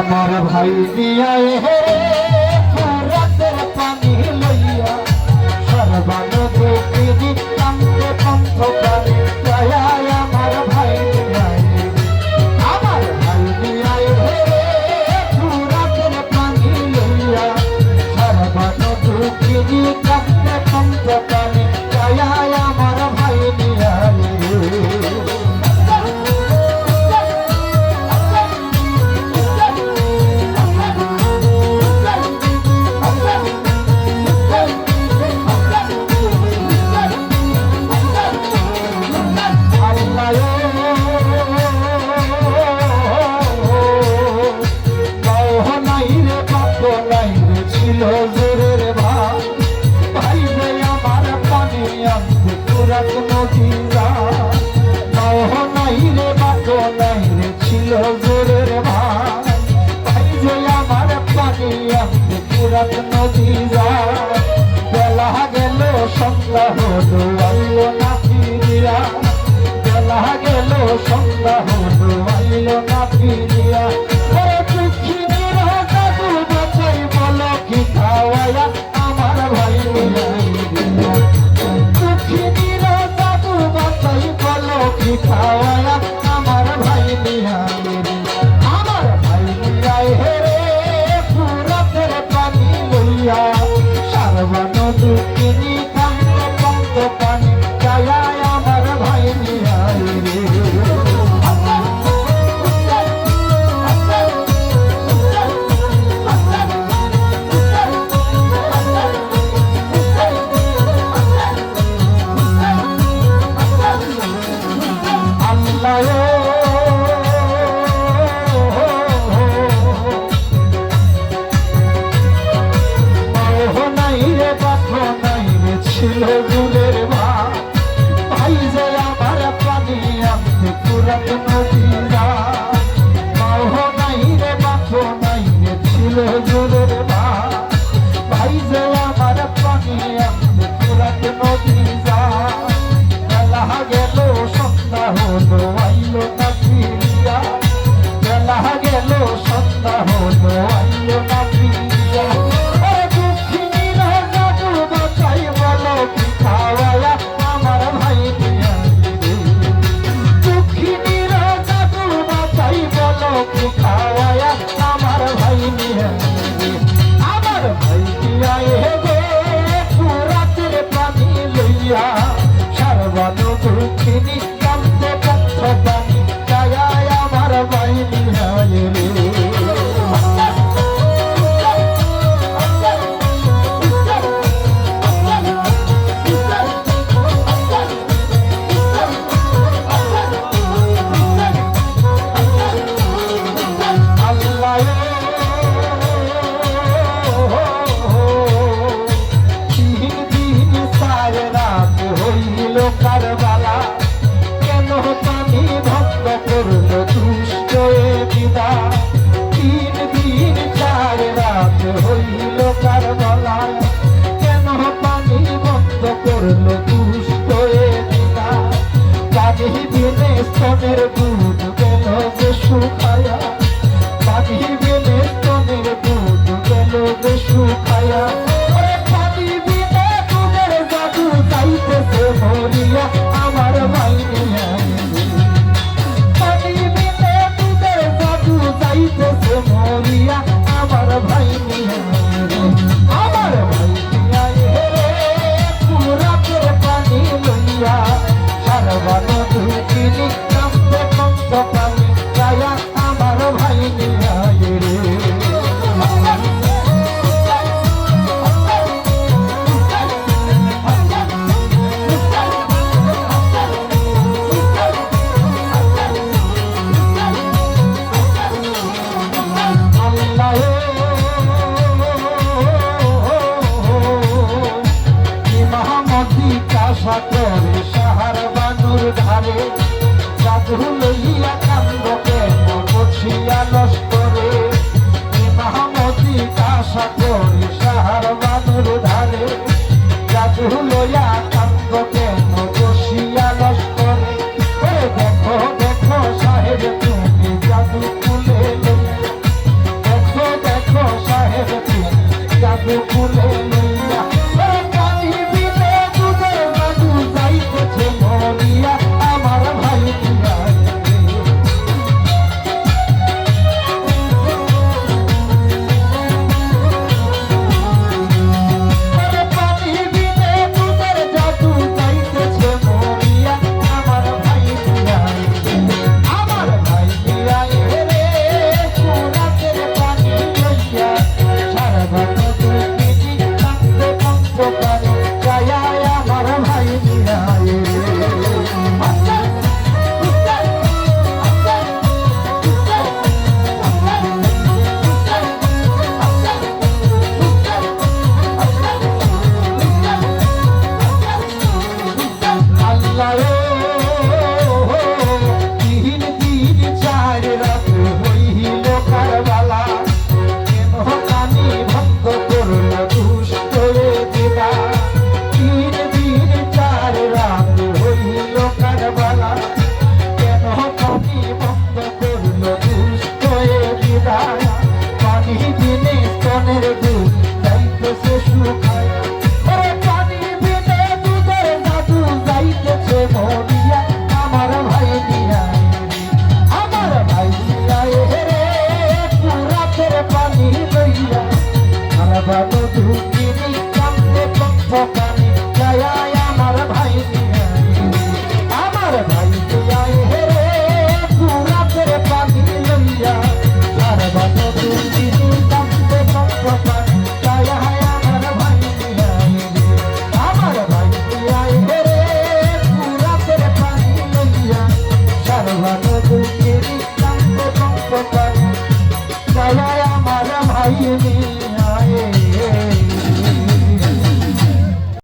আমার ভাই দিয়া হে রাতের পানি লইয়া সর্বানন্দী কান্দে কণ্ঠ প্রাণে দয়া আমার ভাই দিয়া আমার ভাই দিয়া হে রাতের পানি লইয়া সর্বানন্দী কান্দে কণ্ঠ প্রাণে দয়া আমার ভাই দিয়া ছিল জোরের ভাই ভাই যে আমার পানি আনতে পুরাত নদীরা মাও নাই রে বাটো নাই রে ছিল জোরের ভাই ভাই যে আমার পানি আনতে পুরাত নদীরা বেলা গেল সন্ধ্যা হলো আইলো না ফিরিয়া বেলা গেল সন্ধ্যা হলো আইলো না ফিরিয়া আমার ভাই দুঃখিনীর দাদু বাচ্চাই বলো কি খাওয়ায়া আমার ভাই আমার ভাই হেরে পুরাতের পানি লইয়া সারবান দুঃখিনী কান্ত কান্ত পানি যায় আমার ভাই ছিল গুলের ভাই যে আমার পানি আনতে পুরাত নদীরা মাও নাই রে বাপো নাই রে ছিল গুলের ভাই যে আমার পানি আনতে পুরাত নদীরা বেলা গেল সন্ধ্যা হলো আইলো না ফিরিয়া বেলা গেল সন্ধ্যা হলো আইলো না ফিরিয়া আমার ভাই দুঃখিনীর দাদু বাচাই বলো কি খাওয়ায়া আমার ভাই আমার ভাই দিয়া হে পুরাতের পানি লইয়া সারবান দুঃখিনী কান্দে কণ্ঠ পানি যায় আমার ভাই কারবালা কেন পানি ভক্ত করল দুষ্ট বিদা 3 দিন 4 রাত হইল কারবালা কেন পানি ভক্ত করল দুষ্ট বিদা পানি বিনে স্তনের দুধ গেল যে শুকায়া পানি বিনে স্তনের দুধ গেল যে শুকায়া মরিয়া আমার ভাই পানি বিনে দুধের জাদু যাইতেছে মরিয়া আমার ভাই আমার ভাই পুরাতের পানি লইয়া সারবান দুঃখিনী কান্দে কণ্ঠ পানি যায় আমার ভাই সাগরে সাহার বানুর ধারে জাদু লইয়া কান্দ কেন বসিয়া লস্করে মাহমতি সাগরে সাহার বানুর ধারে জাদু লইয়া কান্দ কেন বসিয়া লস্করে দেখো দেখো সাহেব তুমি জাদু খুলে পানি বিনে স্তনের দুধ যাইতেছে শুকায় ওরে পানি বিনে দুধের জাদু যাইতেছে মরিয়া আমার ভাই নিয়া আমার ভাই নিয়া রে পুরাতের পানি লইয়া আর বানো দুধ